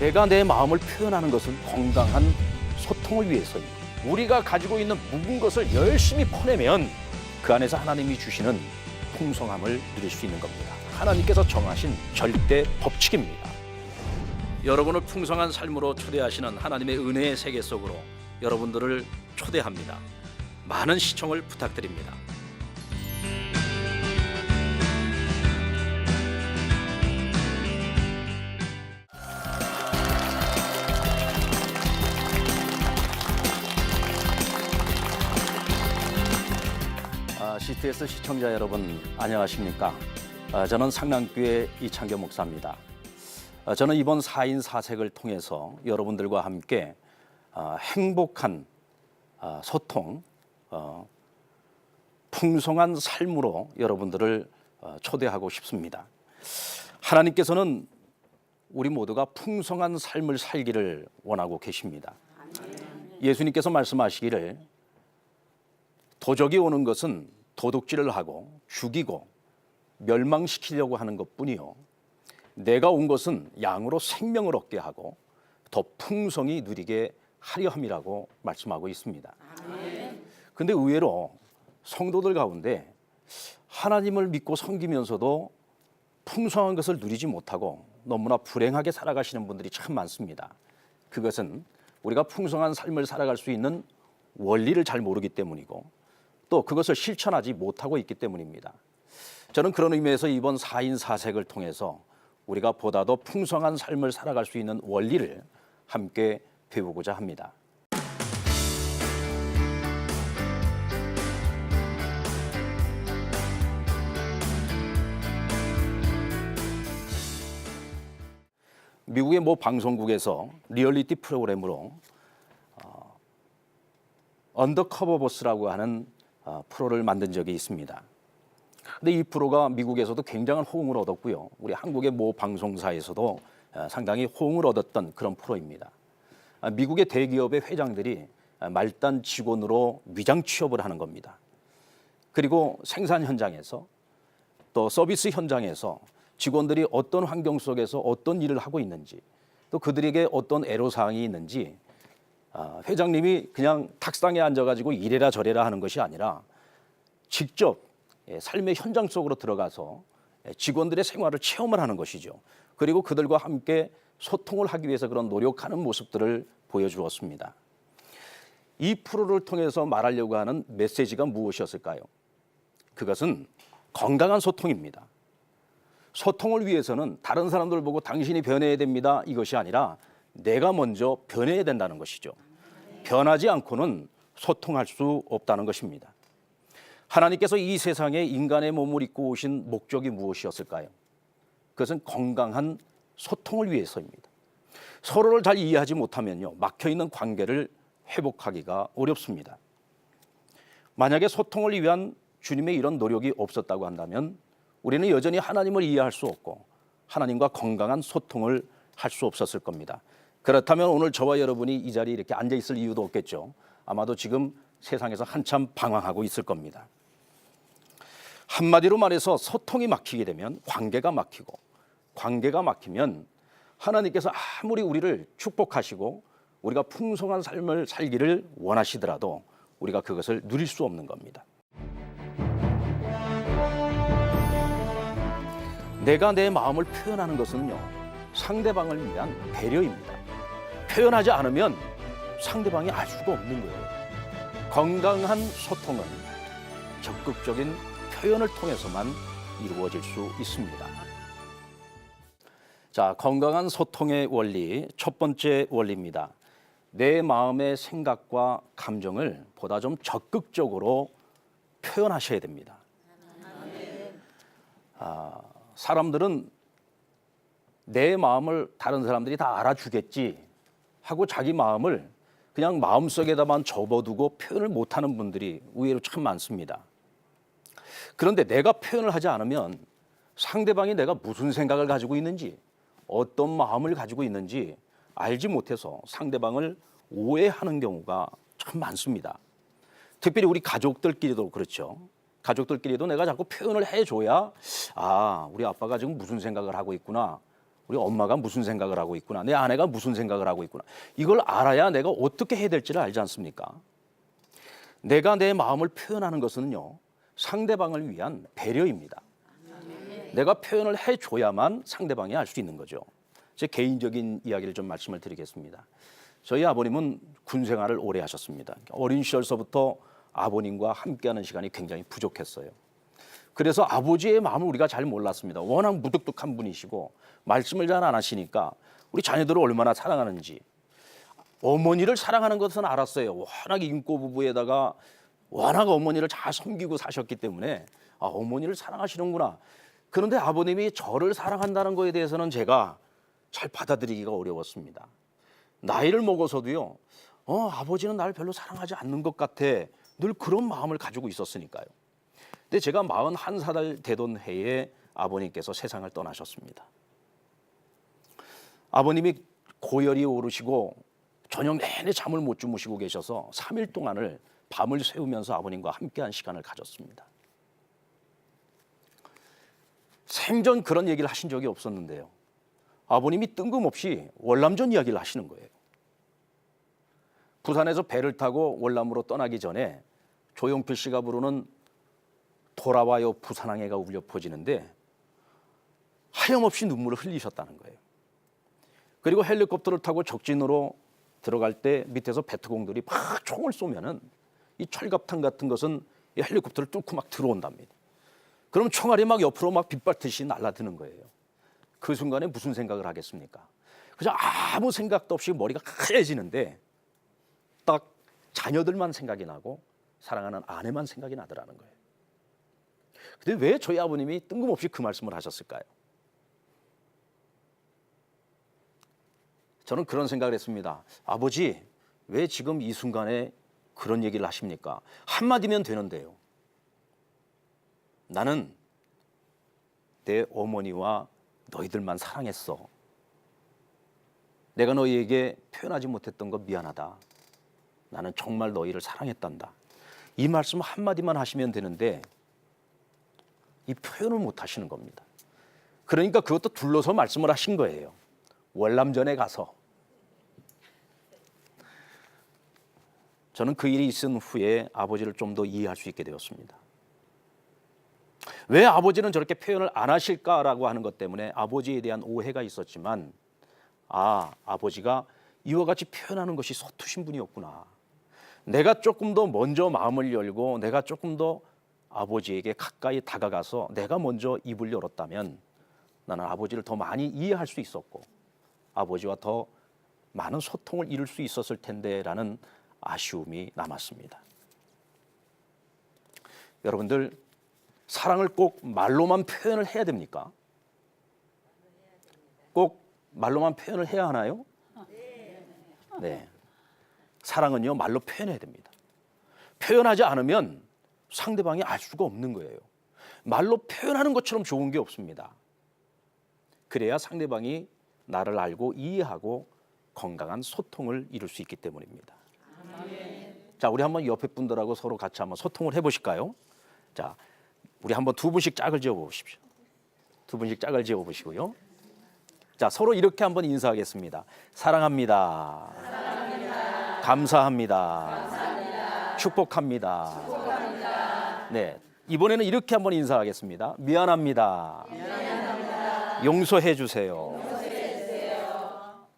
내가 내 마음을 표현하는 것은 건강한 소통을 위해서입니다. 우리가 가지고 있는 묵은 것을 열심히 퍼내면 그 안에서 하나님이 주시는 풍성함을 누릴 수 있는 겁니다. 하나님께서 정하신 절대 법칙입니다. 여러분을 풍성한 삶으로 초대하시는 하나님의 은혜의 세계 속으로 여러분들을 초대합니다. 많은 시청을 부탁드립니다. CTS 시청자 여러분 안녕하십니까? 저는 상남교회 이창교 목사입니다. 저는 이번 4인 4색을 통해서 여러분들과 함께 행복한 소통, 풍성한 삶으로 여러분들을 초대하고 싶습니다. 하나님께서는 우리 모두가 풍성한 삶을 살기를 원하고 계십니다. 예수님께서 말씀하시기를 도적이 오는 것은 도둑질을 하고 죽이고 멸망시키려고 하는 것뿐이요 내가 온 것은 양으로 생명을 얻게 하고 더 풍성히 누리게 하려 함이라고 말씀하고 있습니다. 그런데 의외로 성도들 가운데 하나님을 믿고 섬기면서도 풍성한 것을 누리지 못하고 너무나 불행하게 살아가시는 분들이 참 많습니다. 그것은 우리가 풍성한 삶을 살아갈 수 있는 원리를 잘 모르기 때문이고 또 그것을 실천하지 못하고 있기 때문입니다. 저는 그런 의미에서 이번 4인 4색을 통해서 우리가 보다 더 풍성한 삶을 살아갈 수 있는 원리를 함께 배우고자 합니다. 미국의 모 방송국에서 리얼리티 프로그램으로 언더커버 보스라고 하는 프로를 만든 적이 있습니다. 근데 이 프로가 미국에서도 굉장한 호응을 얻었고요. 우리 한국의 모 방송사에서도 상당히 호응을 얻었던 그런 프로입니다. 미국의 대기업의 회장들이 말단 직원으로 위장 취업을 하는 겁니다. 그리고 생산 현장에서 또 서비스 현장에서 직원들이 어떤 환경 속에서 어떤 일을 하고 있는지 또 그들에게 어떤 애로사항이 있는지 회장님이 그냥 탁상에 앉아가지고 이래라 저래라 하는 것이 아니라 직접 삶의 현장 속으로 들어가서 직원들의 생활을 체험을 하는 것이죠. 그리고 그들과 함께 소통을 하기 위해서 그런 노력하는 모습들을 보여주었습니다. 이 프로를 통해서 말하려고 하는 메시지가 무엇이었을까요? 그것은 건강한 소통입니다. 소통을 위해서는 다른 사람들 보고 당신이 변해야 됩니다. 이것이 아니라 내가 먼저 변해야 된다는 것이죠. 변하지 않고는 소통할 수 없다는 것입니다. 하나님께서 이 세상에 인간의 몸을 입고 오신 목적이 무엇이었을까요? 그것은 건강한 소통을 위해서입니다. 서로를 잘 이해하지 못하면요, 막혀있는 관계를 회복하기가 어렵습니다. 만약에 소통을 위한 주님의 이런 노력이 없었다고 한다면 우리는 여전히 하나님을 이해할 수 없고 하나님과 건강한 소통을 할 수 없었을 겁니다. 그렇다면 오늘 저와 여러분이 이 자리에 이렇게 앉아 있을 이유도 없겠죠. 아마도 지금 세상에서 한참 방황하고 있을 겁니다. 한마디로 말해서 소통이 막히게 되면 관계가 막히고 관계가 막히면 하나님께서 아무리 우리를 축복하시고 우리가 풍성한 삶을 살기를 원하시더라도 우리가 그것을 누릴 수 없는 겁니다. 내가 내 마음을 표현하는 것은요, 상대방을 위한 배려입니다. 표현하지 않으면 상대방이 알 수가 없는 거예요. 건강한 소통은 적극적인 표현을 통해서만 이루어질 수 있습니다. 자, 건강한 소통의 원리, 첫 번째 원리입니다. 내 마음의 생각과 감정을 보다 좀 적극적으로 표현하셔야 됩니다. 사람들은 내 마음을 다른 사람들이 다 알아주겠지 하고 자기 마음을 그냥 마음속에다만 접어두고 표현을 못하는 분들이 의외로 참 많습니다. 그런데 내가 표현을 하지 않으면 상대방이 내가 무슨 생각을 가지고 있는지 어떤 마음을 가지고 있는지 알지 못해서 상대방을 오해하는 경우가 참 많습니다. 특별히 우리 가족들끼리도 그렇죠. 가족들끼리도 내가 자꾸 표현을 해줘야 우리 아빠가 지금 무슨 생각을 하고 있구나, 우리 엄마가 무슨 생각을 하고 있구나, 내 아내가 무슨 생각을 하고 있구나, 이걸 알아야 내가 어떻게 해야 될지를 알지 않습니까? 내가 내 마음을 표현하는 것은요, 상대방을 위한 배려입니다. 내가 표현을 해줘야만 상대방이 알 수 있는 거죠. 제 개인적인 이야기를 좀 말씀을 드리겠습니다. 저희 아버님은 군 생활을 오래 하셨습니다. 어린 시절서부터 아버님과 함께하는 시간이 굉장히 부족했어요. 그래서 아버지의 마음을 우리가 잘 몰랐습니다. 워낙 무뚝뚝한 분이시고 말씀을 잘 안 하시니까 우리 자녀들을 얼마나 사랑하는지, 어머니를 사랑하는 것은 알았어요. 워낙 인고 부부에다가 워낙 어머니를 잘 섬기고 사셨기 때문에 어머니를 사랑하시는구나. 그런데 아버님이 저를 사랑한다는 거에 대해서는 제가 잘 받아들이기가 어려웠습니다. 나이를 먹어서도요, 아버지는 나를 별로 사랑하지 않는 것 같아, 늘 그런 마음을 가지고 있었으니까요. 근데 제가 41살 되던 해에 아버님께서 세상을 떠나셨습니다. 아버님이 고열이 오르시고 저녁 내내 잠을 못 주무시고 계셔서 3일 동안을 밤을 새우면서 아버님과 함께한 시간을 가졌습니다. 생전 그런 얘기를 하신 적이 없었는데요, 아버님이 뜬금없이 월남전 이야기를 하시는 거예요. 부산에서 배를 타고 월남으로 떠나기 전에 조용필 씨가 부르는 돌아와요 부산항해가 울려 퍼지는데 하염없이 눈물을 흘리셨다는 거예요. 그리고 헬리콥터를 타고 적진으로 들어갈 때 밑에서 베트공들이 막 총을 쏘면은 이 철갑탄 같은 것은 이 헬리콥터를 뚫고 막 들어온답니다. 그럼 총알이 막 옆으로 막 빗발듯이 날아드는 거예요. 그 순간에 무슨 생각을 하겠습니까? 그저 아무 생각도 없이 머리가 하얘지는데 딱 자녀들만 생각이 나고 사랑하는 아내만 생각이 나더라는 거예요. 근데 왜 저희 아버님이 뜬금없이 그 말씀을 하셨을까요? 저는 그런 생각을 했습니다. 아버지, 왜 지금 이 순간에 그런 얘기를 하십니까? 한마디면 되는데요. 나는 내 어머니와 너희들만 사랑했어. 내가 너희에게 표현하지 못했던 거 미안하다. 나는 정말 너희를 사랑했단다. 이 말씀 한마디만 하시면 되는데 이 표현을 못 하시는 겁니다. 그러니까 그것도 둘러서 말씀을 하신 거예요. 월남전에 가서. 저는 그 일이 있은 후에 아버지를 좀 더 이해할 수 있게 되었습니다. 왜 아버지는 저렇게 표현을 안 하실까라고 하는 것 때문에 아버지에 대한 오해가 있었지만, 아버지가 이와 같이 표현하는 것이 서투신 분이었구나. 내가 조금 더 먼저 마음을 열고 내가 조금 더 아버지에게 가까이 다가가서 내가 먼저 입을 열었다면 나는 아버지를 더 많이 이해할 수 있었고 아버지와 더 많은 소통을 이룰 수 있었을 텐데라는 아쉬움이 남았습니다. 여러분들, 사랑을 꼭 말로만 표현을 해야 됩니까? 꼭 말로만 표현을 해야 하나요? 네. 사랑은요, 말로 표현해야 됩니다. 표현하지 않으면 상대방이 알 수가 없는 거예요. 말로 표현하는 것처럼 좋은 게 없습니다. 그래야 상대방이 나를 알고 이해하고 건강한 소통을 이룰 수 있기 때문입니다. 자, 우리 한번 옆에 분들하고 서로 같이 한번 소통을 해보실까요? 자, 우리 한번 두 분씩 짝을 지어 보십시오. 두 분씩 짝을 지어 보시고요. 자, 서로 이렇게 한번 인사하겠습니다. 사랑합니다. 사랑합니다. 감사합니다. 감사합니다. 축복합니다. 축복합니다. 네, 이번에는 이렇게 한번 인사하겠습니다. 미안합니다. 미안합니다. 용서해 주세요.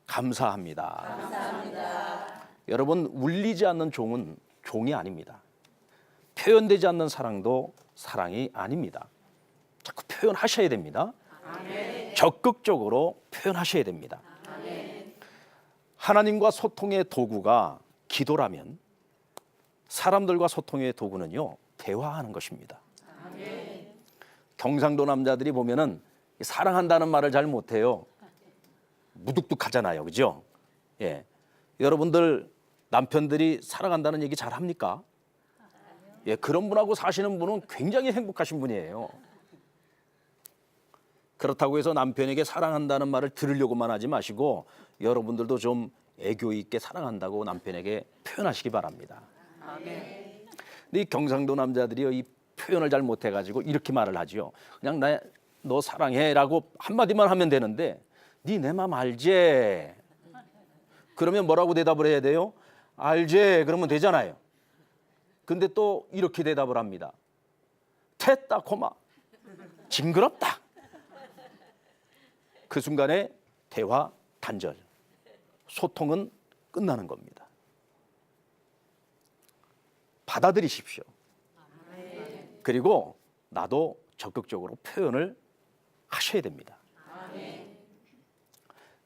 감사합니다. 감사합니다. 여러분, 울리지 않는 종은 종이 아닙니다. 표현되지 않는 사랑도 사랑이 아닙니다. 자꾸 표현하셔야 됩니다. 아멘. 적극적으로 표현하셔야 됩니다. 아멘. 하나님과 소통의 도구가 기도라면 사람들과 소통의 도구는요, 대화하는 것입니다. 아멘. 경상도 남자들이 보면은 사랑한다는 말을 잘 못해요. 무뚝뚝하잖아요, 그죠? 예, 여러분들 남편들이 사랑한다는 얘기 잘 합니까? 예, 그런 분하고 사시는 분은 굉장히 행복하신 분이에요. 그렇다고 해서 남편에게 사랑한다는 말을 들으려고만 하지 마시고 여러분들도 좀 애교 있게 사랑한다고 남편에게 표현하시기 바랍니다. 아멘. 근데 이 경상도 남자들이 이 표현을 잘 못해가지고 이렇게 말을 하죠. 그냥 너 사랑해라고 한마디만 하면 되는데 네 내 맘 알제? 그러면 뭐라고 대답을 해야 돼요? 알제. 그러면 되잖아요. 근데 또 이렇게 대답을 합니다. 됐다 고마. 징그럽다. 그 순간에 대화 단절. 소통은 끝나는 겁니다. 받아들이십시오. 그리고 나도 적극적으로 표현을 하셔야 됩니다.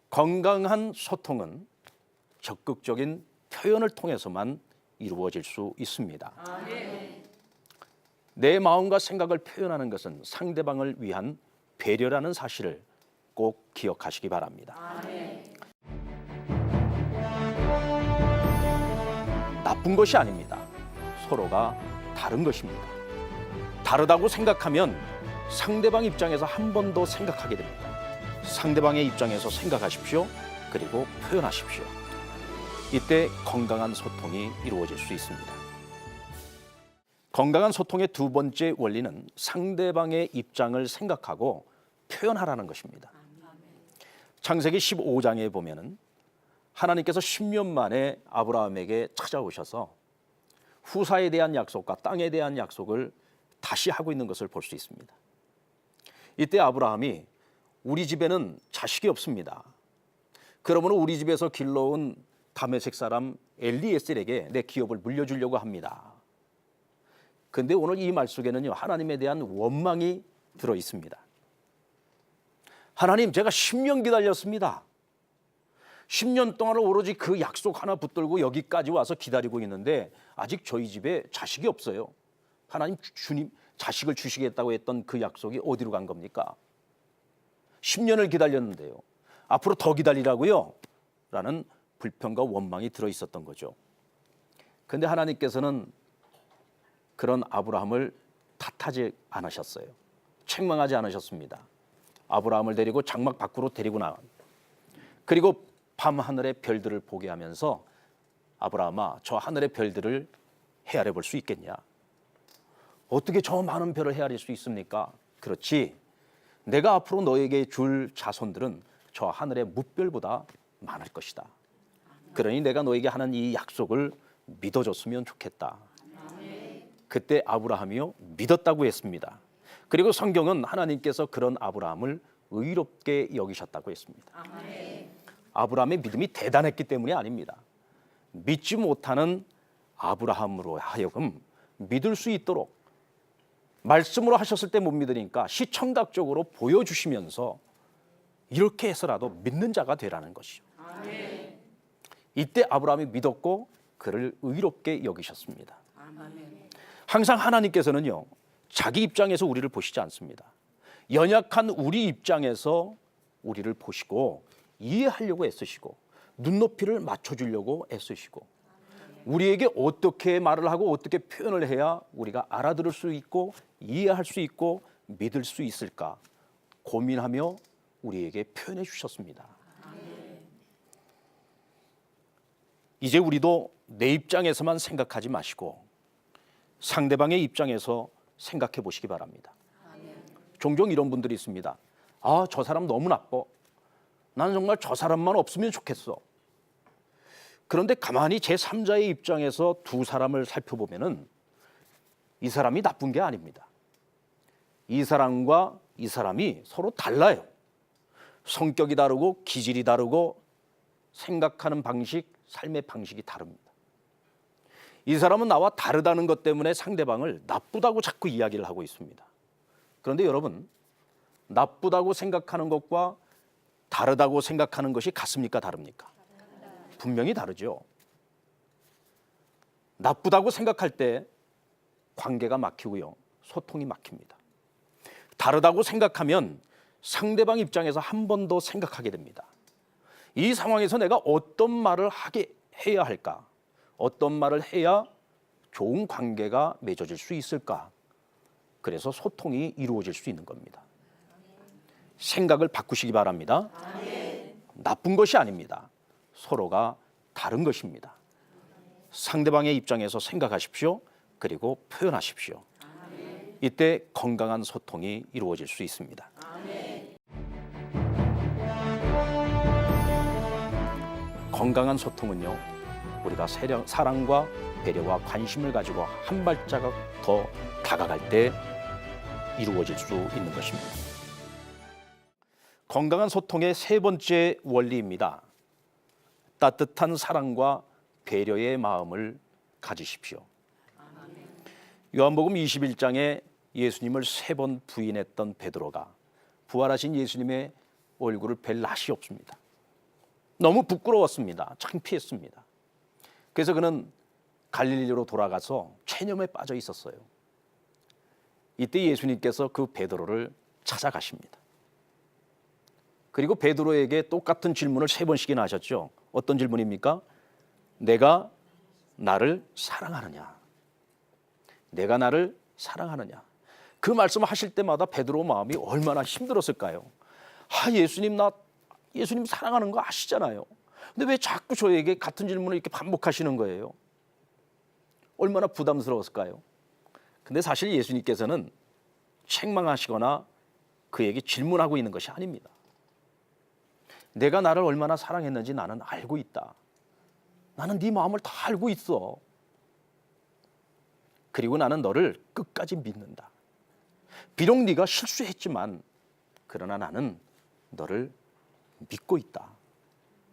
건강한 소통은 적극적인 표현을 통해서만 이루어질 수 있습니다. 내 마음과 생각을 표현하는 것은 상대방을 위한 배려라는 사실을 꼭 기억하시기 바랍니다. 나쁜 것이 아닙니다. 서로가 다른 것입니다. 다르다고 생각하면 상대방 입장에서 한 번 더 생각하게 됩니다. 상대방의 입장에서 생각하십시오. 그리고 표현하십시오. 이때 건강한 소통이 이루어질 수 있습니다. 건강한 소통의 두 번째 원리는 상대방의 입장을 생각하고 표현하라는 것입니다. 창세기 15장에 보면은 하나님께서 10년 만에 아브라함에게 찾아오셔서 후사에 대한 약속과 땅에 대한 약속을 다시 하고 있는 것을 볼 수 있습니다. 이때 아브라함이 우리 집에는 자식이 없습니다. 그러므로 우리 집에서 길러온 다메섹 사람 엘리에셀에게 내 기업을 물려주려고 합니다. 그런데 오늘 이 말 속에는요, 하나님에 대한 원망이 들어 있습니다. 하나님, 제가 10년 기다렸습니다. 10년 동안을 오로지 그 약속 하나 붙들고 여기까지 와서 기다리고 있는데 아직 저희 집에 자식이 없어요. 하나님, 주님 자식을 주시겠다고 했던 그 약속이 어디로 간 겁니까? 10년을 기다렸는데요. 앞으로 더 기다리라고요? 라는 불평과 원망이 들어 있었던 거죠. 그런데 하나님께서는 그런 아브라함을 탓하지 않으셨어요. 책망하지 않으셨습니다. 아브라함을 데리고 장막 밖으로 데리고 나와. 그리고 밤하늘의 별들을 보게 하면서 아브라함아, 저 하늘의 별들을 헤아려 볼 수 있겠냐? 어떻게 저 많은 별을 헤아릴 수 있습니까? 그렇지. 내가 앞으로 너에게 줄 자손들은 저 하늘의 뭇별보다 많을 것이다. 그러니 내가 너에게 하는 이 약속을 믿어줬으면 좋겠다. 그때 아브라함이요, 믿었다고 했습니다. 그리고 성경은 하나님께서 그런 아브라함을 의롭게 여기셨다고 했습니다. 아브라함의 믿음이 대단했기 때문이 아닙니다. 믿지 못하는 아브라함으로 하여금 믿을 수 있도록 말씀으로 하셨을 때 못 믿으니까 시청각적으로 보여주시면서 이렇게 해서라도 믿는 자가 되라는 것이죠. 이때 아브라함이 믿었고 그를 의롭게 여기셨습니다. 항상 하나님께서는요, 자기 입장에서 우리를 보시지 않습니다. 연약한 우리 입장에서 우리를 보시고 이해하려고 애쓰시고 눈높이를 맞춰주려고 애쓰시고 우리에게 어떻게 말을 하고 어떻게 표현을 해야 우리가 알아들을 수 있고 이해할 수 있고 믿을 수 있을까 고민하며 우리에게 표현해 주셨습니다. 이제 우리도 내 입장에서만 생각하지 마시고 상대방의 입장에서 생각해 보시기 바랍니다. 종종 이런 분들이 있습니다. 아, 저 사람 너무 나빠. 나는 정말 저 사람만 없으면 좋겠어. 그런데 가만히 제3자의 입장에서 두 사람을 살펴보면은 이 사람이 나쁜 게 아닙니다. 이 사람과 이 사람이 서로 달라요. 성격이 다르고 기질이 다르고 생각하는 방식, 삶의 방식이 다릅니다. 이 사람은 나와 다르다는 것 때문에 상대방을 나쁘다고 자꾸 이야기를 하고 있습니다. 그런데 여러분, 나쁘다고 생각하는 것과 다르다고 생각하는 것이 같습니까? 다릅니까? 분명히 다르죠. 나쁘다고 생각할 때 관계가 막히고요, 소통이 막힙니다. 다르다고 생각하면 상대방 입장에서 한 번 더 생각하게 됩니다. 이 상황에서 내가 어떤 말을 해야 할까? 어떤 말을 해야 좋은 관계가 맺어질 수 있을까? 그래서 소통이 이루어질 수 있는 겁니다. 생각을 바꾸시기 바랍니다. 나쁜 것이 아닙니다. 서로가 다른 것입니다. 상대방의 입장에서 생각하십시오. 그리고 표현하십시오. 이때 건강한 소통이 이루어질 수 있습니다. 건강한 소통은요, 우리가 사랑과 배려와 관심을 가지고 한 발자국 더 다가갈 때 이루어질 수 있는 것입니다. 건강한 소통의 세 번째 원리입니다. 따뜻한 사랑과 배려의 마음을 가지십시오. 요한복음 21장에 예수님을 3번 부인했던 베드로가 부활하신 예수님의 얼굴을 뵐 낯이 없습니다. 너무 부끄러웠습니다. 창피했습니다. 그래서 그는 갈릴리로 돌아가서 체념에 빠져 있었어요. 이때 예수님께서 그 베드로를 찾아가십니다. 그리고 베드로에게 똑같은 질문을 3번씩이나 하셨죠. 어떤 질문입니까? 내가 나를 사랑하느냐? 내가 나를 사랑하느냐? 그 말씀을 하실 때마다 베드로 마음이 얼마나 힘들었을까요? 예수님 사랑하는 거 아시잖아요. 근데 왜 자꾸 저에게 같은 질문을 이렇게 반복하시는 거예요? 얼마나 부담스러웠을까요? 근데 사실 예수님께서는 책망하시거나 그에게 질문하고 있는 것이 아닙니다. 내가 나를 얼마나 사랑했는지 나는 알고 있다. 나는 네 마음을 다 알고 있어. 그리고 나는 너를 끝까지 믿는다. 비록 네가 실수했지만 그러나 나는 너를 믿고 있다.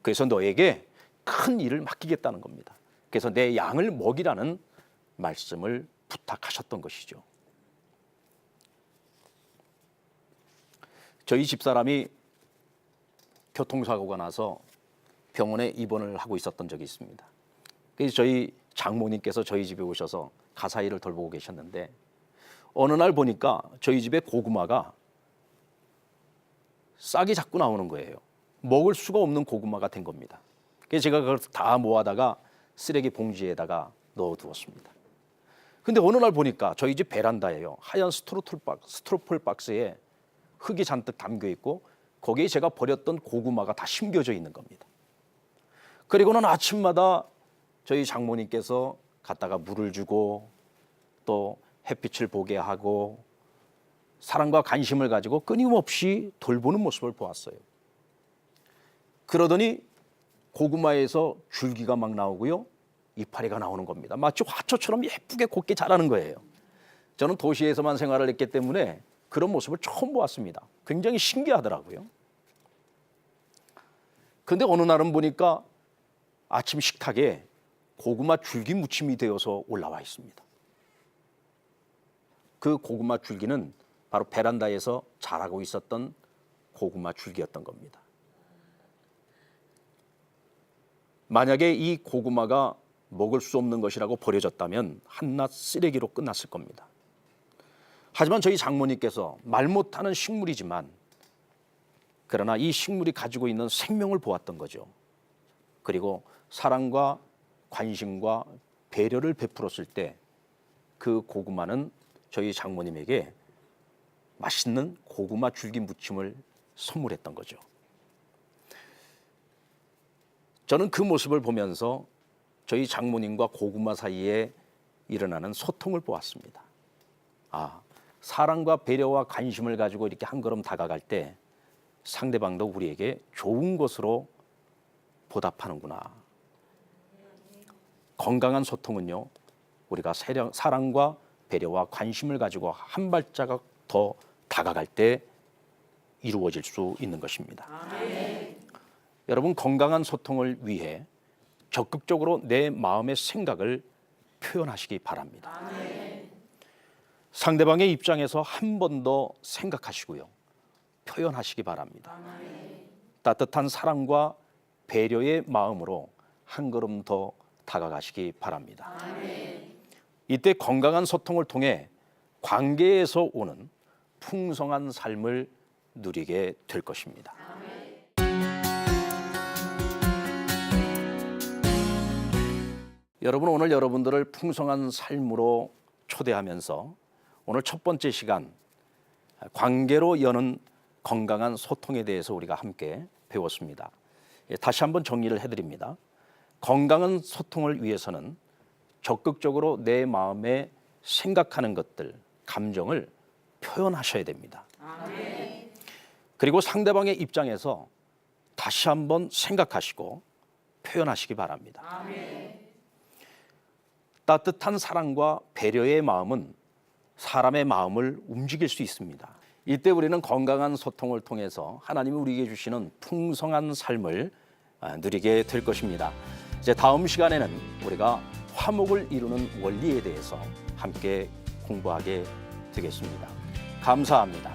그래서 너에게 큰 일을 맡기겠다는 겁니다. 그래서 내 양을 먹이라는 말씀을 부탁하셨던 것이죠. 저희 집사람이 교통사고가 나서 병원에 입원을 하고 있었던 적이 있습니다. 그래서 저희 장모님께서 저희 집에 오셔서 가사 일을 돌보고 계셨는데 어느 날 보니까 저희 집에 고구마가 싹이 자꾸 나오는 거예요. 먹을 수가 없는 고구마가 된 겁니다. 그래서 제가 그걸 다 모아다가 쓰레기 봉지에다가 넣어두었습니다. 근데 어느 날 보니까 저희 집 베란다예요. 하얀 스티로폴 박스에 흙이 잔뜩 담겨 있고 거기에 제가 버렸던 고구마가 다 심겨져 있는 겁니다. 그리고는 아침마다 저희 장모님께서 갔다가 물을 주고 또 햇빛을 보게 하고 사랑과 관심을 가지고 끊임없이 돌보는 모습을 보았어요. 그러더니 고구마에서 줄기가 막 나오고요. 이파리가 나오는 겁니다. 마치 화초처럼 예쁘게 곱게 자라는 거예요. 저는 도시에서만 생활을 했기 때문에 그런 모습을 처음 보았습니다. 굉장히 신기하더라고요. 그런데 어느 날은 보니까 아침 식탁에 고구마 줄기 무침이 되어서 올라와 있습니다. 그 고구마 줄기는 바로 베란다에서 자라고 있었던 고구마 줄기였던 겁니다. 만약에 이 고구마가 먹을 수 없는 것이라고 버려졌다면 한낱 쓰레기로 끝났을 겁니다. 하지만 저희 장모님께서 말 못하는 식물이지만 그러나 이 식물이 가지고 있는 생명을 보았던 거죠. 그리고 사랑과 관심과 배려를 베풀었을 때 그 고구마는 저희 장모님에게 맛있는 고구마 줄기 무침을 선물했던 거죠. 저는 그 모습을 보면서 저희 장모님과 고구마 사이에 일어나는 소통을 보았습니다. 사랑과 배려와 관심을 가지고 이렇게 한 걸음 다가갈 때 상대방도 우리에게 좋은 것으로 보답하는구나. 건강한 소통은요, 우리가 사랑과 배려와 관심을 가지고 한 발자국 더 다가갈 때 이루어질 수 있는 것입니다. 아멘. 여러분, 건강한 소통을 위해 적극적으로 내 마음의 생각을 표현하시기 바랍니다. 아멘. 상대방의 입장에서 한 번 더 생각하시고요, 표현하시기 바랍니다. 아멘. 따뜻한 사랑과 배려의 마음으로 한 걸음 더 다가가시기 바랍니다. 아멘. 이때 건강한 소통을 통해 관계에서 오는 풍성한 삶을 누리게 될 것입니다. 아멘. 여러분, 오늘 여러분들을 풍성한 삶으로 초대하면서 오늘 첫 번째 시간 관계로 여는 건강한 소통에 대해서 우리가 함께 배웠습니다. 다시 한번 정리를 해드립니다. 건강한 소통을 위해서는 적극적으로 내 마음에 생각하는 것들, 감정을 표현하셔야 됩니다. 그리고 상대방의 입장에서 다시 한번 생각하시고 표현하시기 바랍니다. 따뜻한 사랑과 배려의 마음은 사람의 마음을 움직일 수 있습니다. 이때 우리는 건강한 소통을 통해서 하나님이 우리에게 주시는 풍성한 삶을 누리게 될 것입니다. 이제 다음 시간에는 우리가 화목을 이루는 원리에 대해서 함께 공부하게 되겠습니다. 감사합니다.